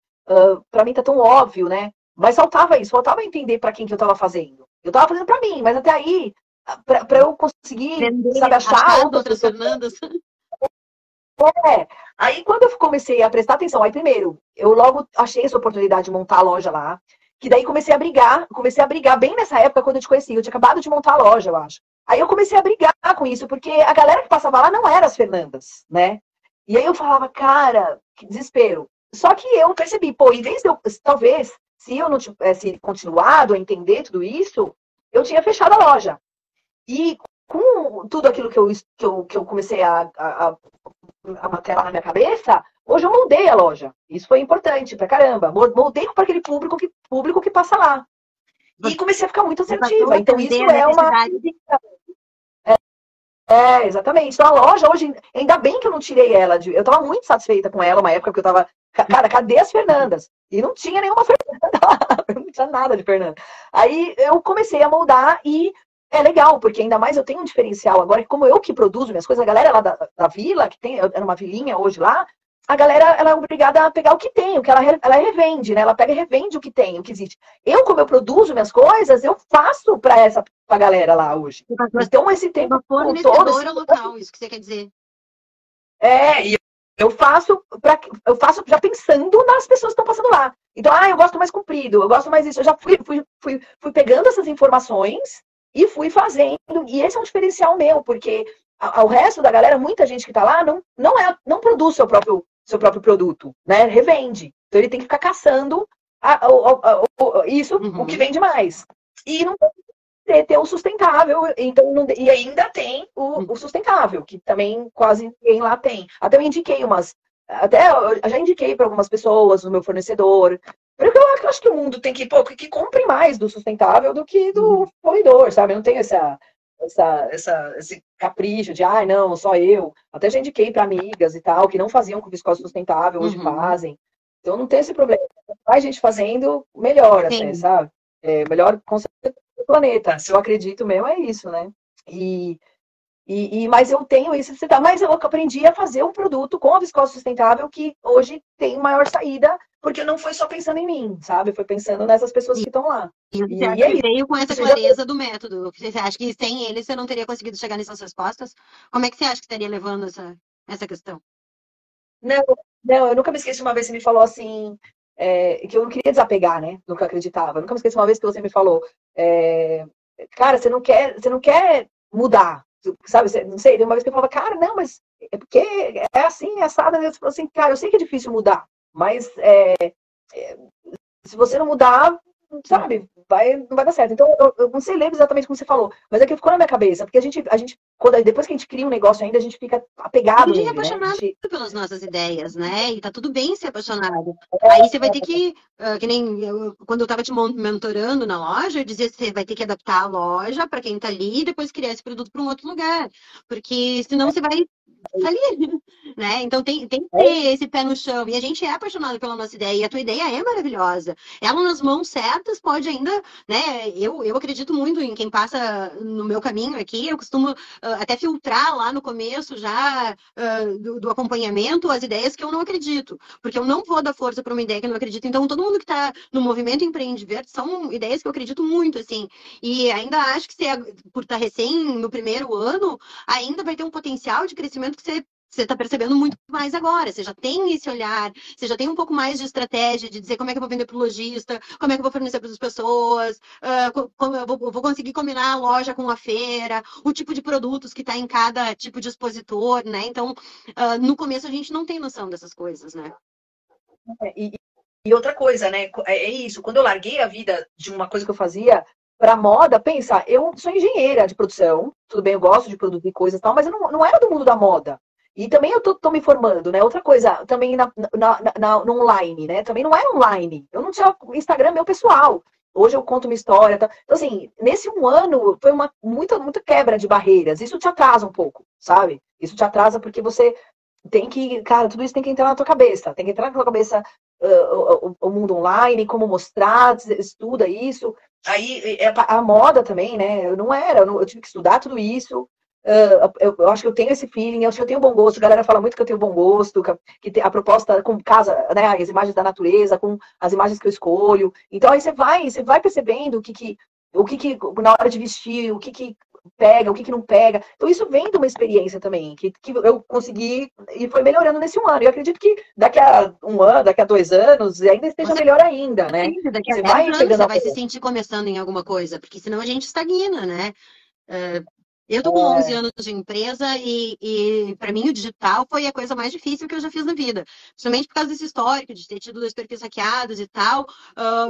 pra mim tá tão óbvio, né? Mas faltava isso, faltava entender pra quem que eu tava fazendo. Eu tava fazendo pra mim, mas até aí, pra eu conseguir, sabe, achar outras pessoas. Fernandas. Aí quando eu comecei a prestar atenção, aí primeiro, eu logo achei essa oportunidade de montar a loja lá, que daí comecei a brigar bem nessa época quando eu te conheci, eu tinha acabado de montar a loja, eu acho. Aí eu comecei a brigar com isso, porque a galera que passava lá não era as Fernandas, né? E aí eu falava, cara, que desespero. Só que eu percebi, pô, em vez de eu, talvez, se eu não tivesse continuado a entender tudo isso, eu tinha fechado a loja. E com tudo aquilo que eu comecei a matéria na minha cabeça, hoje eu moldei a loja. Isso foi importante pra caramba. Moldei para aquele público que passa lá. E comecei a ficar muito assertiva. Então, isso é uma. Exatamente. Então, a loja hoje, ainda bem que eu não tirei ela. Eu estava muito satisfeita com ela, uma época que eu estava. Cara, cadê as Fernandas? E não tinha nenhuma Fernanda lá. Não tinha nada de Fernanda. Aí eu comecei a moldar e é legal, porque ainda mais eu tenho um diferencial agora, que como eu que produzo minhas coisas, a galera lá da vila, que tem, era uma vilinha hoje lá, a galera ela é obrigada a pegar o que tem, o que ela revende, né? Ela pega e revende o que tem, o que existe. Como eu produzo minhas coisas, eu faço pra galera lá hoje. Então, esse tempo todo... local, isso que você quer dizer. E eu faço já pensando nas pessoas que estão passando lá. Então, eu gosto mais comprido, eu gosto mais isso. Eu já fui pegando essas informações e fui fazendo. E esse é um diferencial meu, porque ao resto da galera, muita gente que está lá não produz seu próprio produto, né? Revende. Então ele tem que ficar caçando isso, o que vende mais. E não ter o sustentável, então e ainda tem o sustentável, que também quase ninguém lá tem. Até eu já indiquei para algumas pessoas, no meu fornecedor, porque eu acho que o mundo tem que compre mais do sustentável do que do poluidor, sabe? Eu não tenho esse capricho de, não, só eu. Até já indiquei para amigas e tal, que não faziam com viscose sustentável, hoje fazem. Então não tem esse problema. Mais gente fazendo, melhor até, sabe? Melhor com certeza do planeta. Se eu acredito mesmo, é isso, né? Mas eu tenho isso, mas eu aprendi a fazer um produto com a viscose sustentável que hoje tem maior saída, porque não foi só pensando em mim, sabe? Foi pensando nessas pessoas que estão lá. E você acha que veio com essa clareza do método? Você acha que sem ele você não teria conseguido chegar nessas respostas? Como é que você acha que estaria levando essa questão? Não, eu nunca me esqueci uma vez que você me falou assim, que eu não queria desapegar, né? Nunca acreditava. Eu nunca me esqueci uma vez que você me falou, cara, você não quer mudar, sabe? Não sei, uma vez que eu falava, cara, não, mas é porque é assim, é assado. Eu falei assim, cara, eu sei que é difícil mudar, mas se você não mudar, sabe, não vai dar certo. Então, eu não sei ler exatamente como você falou, mas é que ficou na minha cabeça, porque a gente depois que a gente cria um negócio ainda, a gente fica apegado nele, é apaixonado, né? pelas nossas ideias, né? E tá tudo bem ser apaixonado. Aí você vai ter que nem quando eu tava te mentorando na loja, eu dizia que você vai ter que adaptar a loja para quem tá ali e depois criar esse produto para um outro lugar, porque senão você vai falir, né? Então tem que ter esse pé no chão. E a gente é apaixonado pela nossa ideia, e a tua ideia é maravilhosa. Ela nas mãos certas pode ainda, né? Eu acredito muito em quem passa no meu caminho aqui, eu costumo até filtrar lá no começo já do acompanhamento as ideias que eu não acredito, porque eu não vou dar força para uma ideia que eu não acredito. Então todo mundo que está no movimento Empreende Verde são ideias que eu acredito muito, assim, e ainda acho que por estar recém no primeiro ano, ainda vai ter um potencial de crescimento que você está percebendo muito mais agora. Você já tem esse olhar, você já tem um pouco mais de estratégia de dizer como é que eu vou vender para o lojista, como é que eu vou fornecer para as pessoas, como eu vou conseguir combinar a loja com a feira, o tipo de produtos que está em cada tipo de expositor, né? Então, no começo a gente não tem noção dessas coisas, né? E outra coisa, né? É isso. Quando eu larguei a vida de uma coisa que eu fazia para moda, pensa, eu sou engenheira de produção, tudo bem, eu gosto de produzir coisas e tal, mas eu não era do mundo da moda. E também eu tô me formando, né? Outra coisa, também no online, né? Também não era online. Eu não tinha Instagram meu pessoal. Hoje eu conto uma história. Tá? Então, assim, nesse um ano foi muita quebra de barreiras. Isso te atrasa um pouco, sabe? Isso te atrasa porque você tem que, cara, tudo isso tem que entrar na tua cabeça. Tem que entrar na tua cabeça o mundo online, como mostrar, estuda isso. Aí a moda também, né? Eu não era, eu tive que estudar tudo isso. Eu acho que eu tenho esse feeling, eu acho que eu tenho bom gosto. A galera fala muito que eu tenho bom gosto, que a proposta com casa, né? As imagens da natureza, com as imagens que eu escolho. Então aí você vai percebendo o que na hora de vestir, o que pega, o que não pega. Então, isso vem de uma experiência também, que eu consegui e foi melhorando nesse um ano. Eu acredito que daqui a um ano, daqui a 2 anos, ainda esteja Você melhor ainda, né? daqui a Você 10 vai anos pegando você a vai se sentir começando em alguma coisa, porque senão a gente estagna, né? Eu tô com 11 é, anos de empresa e para mim o digital foi a coisa mais difícil que eu já fiz na vida. Principalmente por causa desse histórico, de ter tido dois perfis hackeados e tal.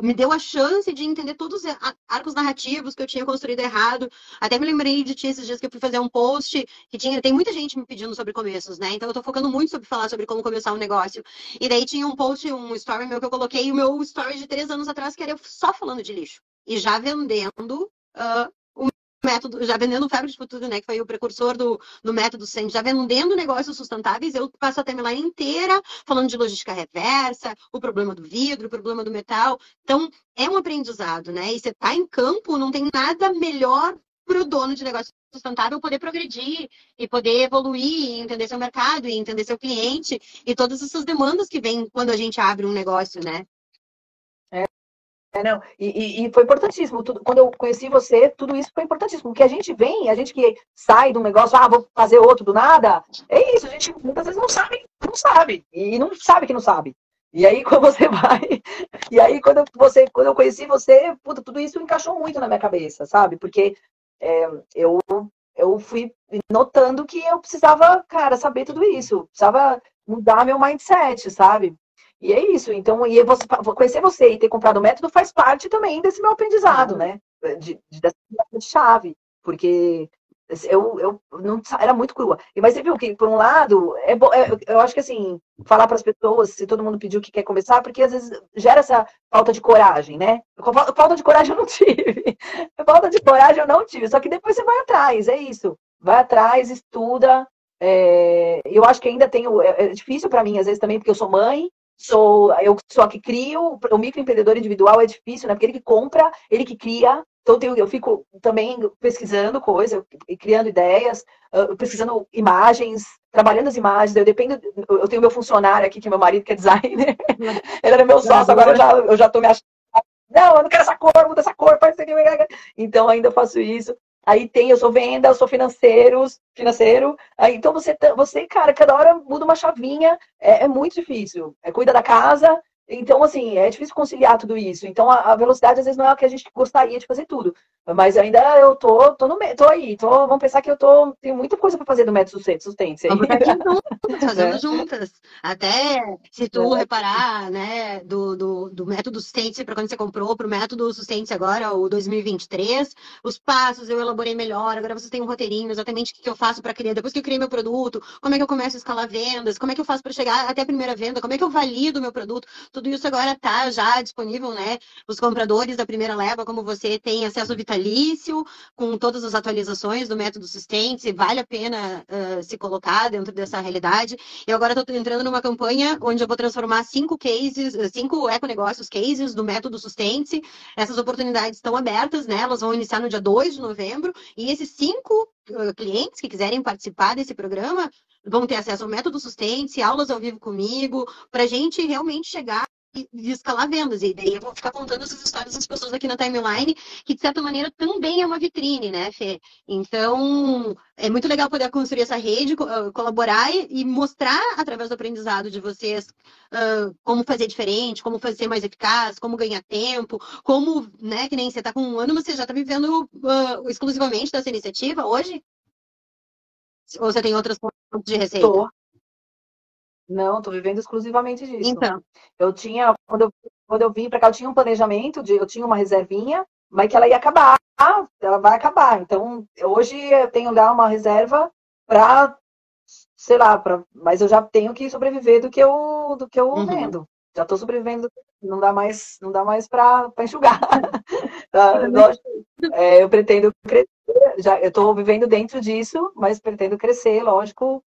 Me deu a chance de entender todos os arcos narrativos que eu tinha construído errado. Até me lembrei de ti esses dias que eu fui fazer um post que tem muita gente me pedindo sobre começos, né? Então eu tô focando muito sobre falar sobre como começar um negócio. E daí tinha um post, um story meu que eu coloquei, o meu story de 3 anos atrás, que era eu só falando de lixo. E já vendendo método, já vendendo o Fábrica de Futuro, né, que foi o precursor do método SEM, já vendendo negócios sustentáveis, eu passo a timeline inteira falando de logística reversa, o problema do vidro, o problema do metal. Então, é um aprendizado, né? E você tá em campo, não tem nada melhor para o dono de negócio sustentável poder progredir e poder evoluir, e entender seu mercado, e entender seu cliente e todas essas demandas que vêm quando a gente abre um negócio, né? não. E foi importantíssimo. Quando eu conheci você, tudo isso foi importantíssimo. Porque a gente que sai de um negócio, vou fazer outro do nada, é isso, a gente muitas vezes não sabe. E não sabe que não sabe. E aí, quando você vai. E aí, quando eu conheci você, puta, tudo isso encaixou muito na minha cabeça, sabe? Porque eu, eu fui notando que eu precisava, cara, saber tudo isso. Precisava mudar meu mindset, sabe? E é isso. Então, conhecer você e ter comprado o método faz parte também desse meu aprendizado, Claro. né? Dessa chave. Porque eu não era muito crua. Mas você viu que, por um lado, eu acho que assim, falar para as pessoas, se todo mundo pediu que quer começar, porque às vezes gera essa falta de coragem, né? Falta de coragem eu não tive. Falta de coragem eu não tive. Só que depois você vai atrás, é isso. Vai atrás, estuda. Eu acho que ainda tenho. É difícil para mim, às vezes, também, porque eu sou mãe. Eu sou a que crio, o microempreendedor individual é difícil, né? Porque ele que compra, ele que cria. Então eu fico também pesquisando coisas, criando ideias, pesquisando imagens, trabalhando as imagens. Eu tenho meu funcionário aqui, que é meu marido, que é designer. Ele era meu sócio, agora eu já tô me achando. Não, eu não quero essa cor, muda essa cor, faz isso aqui. Então ainda faço isso. Aí eu sou venda, eu sou financeiro. Aí, então você, cara, cada hora muda uma chavinha, é muito difícil. Cuida da casa, então, assim, é difícil conciliar tudo isso. Então, a velocidade, às vezes, não é o que a gente gostaria de fazer tudo. Mas ainda eu tô no meio, tô aí. Vamos pensar que tenho muita coisa para fazer do método sustente Vamos aí. estar aqui juntas, fazendo Né? juntas. Até se tu reparar, né, do método Sustente para quando você comprou para o método Sustente agora, o 2023, os passos eu elaborei melhor. Agora você tem um roteirinho, exatamente o que eu faço para criar. Depois que eu criei meu produto, como é que eu começo a escalar vendas, como é que eu faço para chegar até a primeira venda, como é que eu valido o meu produto. Tudo isso agora está já disponível, né? Os compradores da primeira leva, como você, têm acesso vitalício, com todas as atualizações do método Sustente. Vale a pena se colocar dentro dessa realidade. Eu agora estou entrando numa campanha onde eu vou transformar 5 cases, 5 econegócios cases do método Sustente. Essas oportunidades estão abertas, né? Elas vão iniciar no dia 2 de novembro. E esses 5 clientes que quiserem participar desse programa vão ter acesso ao método Sustente, aulas ao vivo comigo, para a gente realmente chegar e escalar vendas. E daí eu vou ficar contando essas histórias das pessoas aqui na timeline, que de certa maneira também é uma vitrine, né, Fê? Então, é muito legal poder construir essa rede, colaborar e mostrar através do aprendizado de vocês como fazer diferente, como fazer mais eficaz, como ganhar tempo, como, né, que nem você está com um ano, você já está vivendo exclusivamente dessa iniciativa hoje? Ou você tem outras fontes de receita? Tô. Não, estou vivendo exclusivamente disso. Então. Eu tinha, quando eu vim para cá, eu tinha um planejamento, eu tinha uma reservinha, mas que ela ia acabar, ela vai acabar. Então, hoje eu tenho lá uma reserva para, sei lá, mas eu já tenho que sobreviver do que eu Uhum. vendo. Já estou sobrevivendo, não dá mais para enxugar. Tá, lógico, eu pretendo crescer, eu estou vivendo dentro disso, mas pretendo crescer, lógico,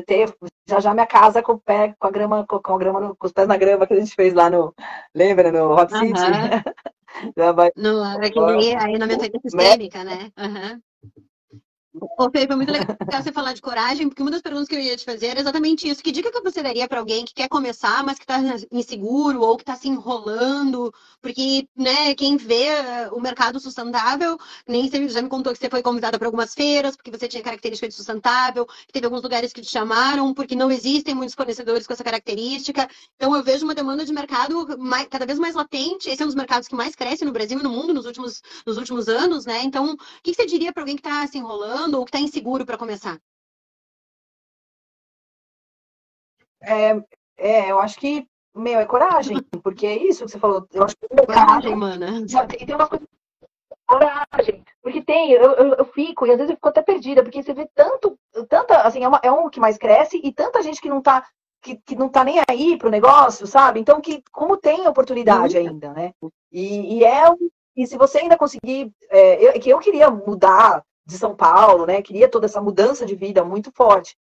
ter já minha casa com o pé, com a grama, com a grama com os pés na grama que a gente fez lá no, lembra, no Rock City? Aham. Já vai, No, aquele, aí na mentoria né? sistêmica, né? Aham. Ô, Fê, foi muito legal você falar de coragem, porque uma das perguntas que eu ia te fazer era exatamente isso. Que dica que você daria para alguém que quer começar, mas que está inseguro ou que está se enrolando? Porque, né, quem vê o mercado sustentável, nem você já me contou que você foi convidada para algumas feiras, porque você tinha característica de sustentável, que teve alguns lugares que te chamaram, porque não existem muitos fornecedores com essa característica. Então, eu vejo uma demanda de mercado cada vez mais latente. Esse é um dos mercados que mais cresce no Brasil e no mundo nos últimos anos, né? Então, o que você diria para alguém que está se enrolando ou que está inseguro para começar? Eu acho que, é coragem, porque é isso que você falou, eu acho que o Coragem, mercado mana. já tem uma coisa. Coragem. Porque tem, eu fico, e às vezes eu fico até perdida, porque você vê tanta, assim, é um que mais cresce e tanta gente que não tá nem aí pro negócio, sabe? Então, como tem oportunidade Muita. ainda, né? E se você ainda conseguir, que eu queria mudar de São Paulo, né? Queria toda essa mudança de vida muito forte,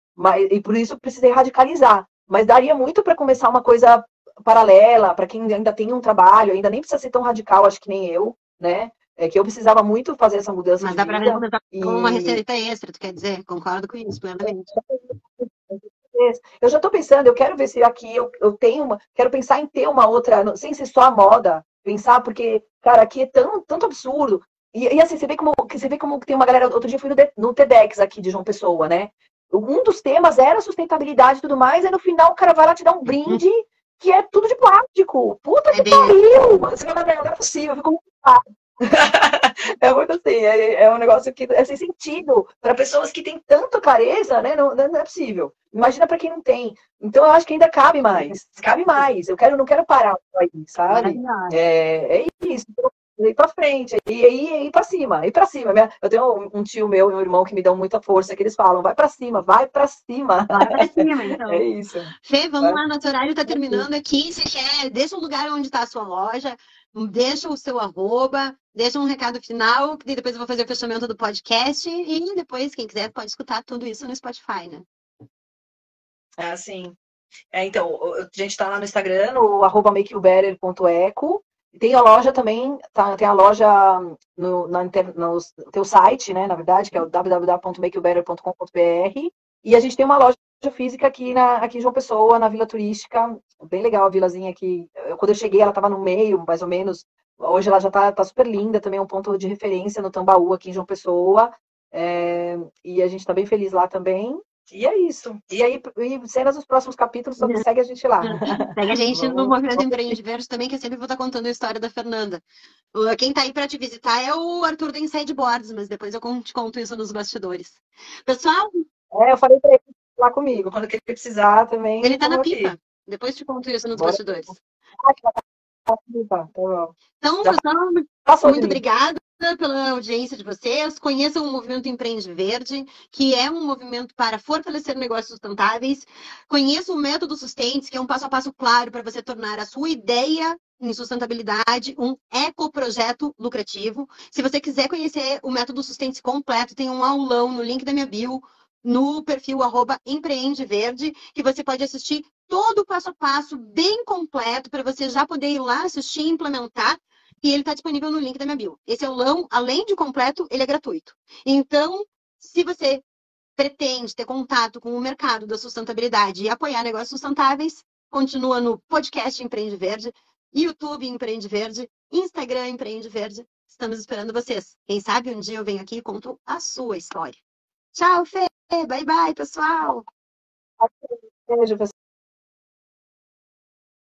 e por isso eu precisei radicalizar. Mas daria muito para começar uma coisa paralela, para quem ainda tem um trabalho, ainda nem precisa ser tão radical, acho que nem eu, né? É que eu precisava muito fazer essa mudança Mas de dá para vida começar como uma e receita extra, tu quer dizer? Concordo com isso, plenamente. eu já estou pensando, eu quero ver se aqui eu tenho quero pensar em ter uma outra, sem ser só a moda, pensar, porque, cara, aqui é tanto absurdo. E assim, você vê como tem uma galera, outro dia eu fui no TEDx aqui de João Pessoa, né? Um dos temas era sustentabilidade e tudo mais, e no final o cara vai lá te dar um brinde que é tudo de plástico. Puta É que bem. pariu! Você fala, não é possível, eu fico é muito assim, é um negócio que é sem sentido para pessoas que têm tanta clareza, né? Não é possível. Imagina para quem não tem. Então eu acho que ainda cabe mais, cabe mais. Não quero parar aí, sabe? Maravilhosa. É isso. Ir para frente, ir para cima, ir para cima. Eu tenho um tio meu e um irmão que me dão muita força, que eles falam, vai para cima, vai para cima. Vai para cima, É então. isso. Fê, vamos lá, nosso horário está terminando aqui. Se quer, deixa o lugar onde está a sua loja, deixa o seu arroba, deixa um recado final, que depois eu vou fazer o fechamento do podcast e depois, quem quiser, pode escutar tudo isso no Spotify, né? É assim. Então, a gente está lá no Instagram, no @makeyoubetter.eco. Tem a loja também, tem a loja no teu site, né, na verdade, que é o www.makeyoubetter.com.br. E a gente tem uma loja física aqui em João Pessoa, na Vila Turística. Bem legal a vilazinha aqui. Quando eu cheguei, ela estava no meio, mais ou menos. Hoje ela já tá super linda, também é um ponto de referência no Tambaú, aqui em João Pessoa. E a gente está bem feliz lá também. E é isso. E aí, cenas dos próximos capítulos, só segue a gente lá. Segue a gente no Vamos, Movimento vamos. Empreende Verde também, que eu sempre vou estar contando a história da Fernanda. Quem tá aí para te visitar é o Arthur da Inside Boards, mas depois eu te conto isso nos bastidores. Pessoal, Eu falei pra ele falar comigo. Quando ele precisar também, ele tá na estamos aqui. pipa. Depois te conto isso nos Bora. bastidores. Tá bom. Então, Já pessoal, passou de muito mim. obrigada pela audiência de vocês. Conheçam o Movimento Empreende Verde, que é um movimento para fortalecer negócios sustentáveis. Conheçam o Método Sustentes, que é um passo a passo claro para você tornar a sua ideia em sustentabilidade um ecoprojeto lucrativo. Se você quiser conhecer o Método Sustentes completo, tem um aulão no link da minha bio, no perfil @empreendeverde, que você pode assistir todo o passo a passo bem completo para você já poder ir lá assistir e implementar. E ele está disponível no link da minha bio. Esse aulão, além de completo, ele é gratuito. Então, se você pretende ter contato com o mercado da sustentabilidade e apoiar negócios sustentáveis, continua no podcast Empreende Verde, YouTube Empreende Verde, Instagram Empreende Verde. Estamos esperando vocês. Quem sabe um dia eu venho aqui e conto a sua história. Tchau, Fê! Bye, bye, pessoal! Beijo, pessoal.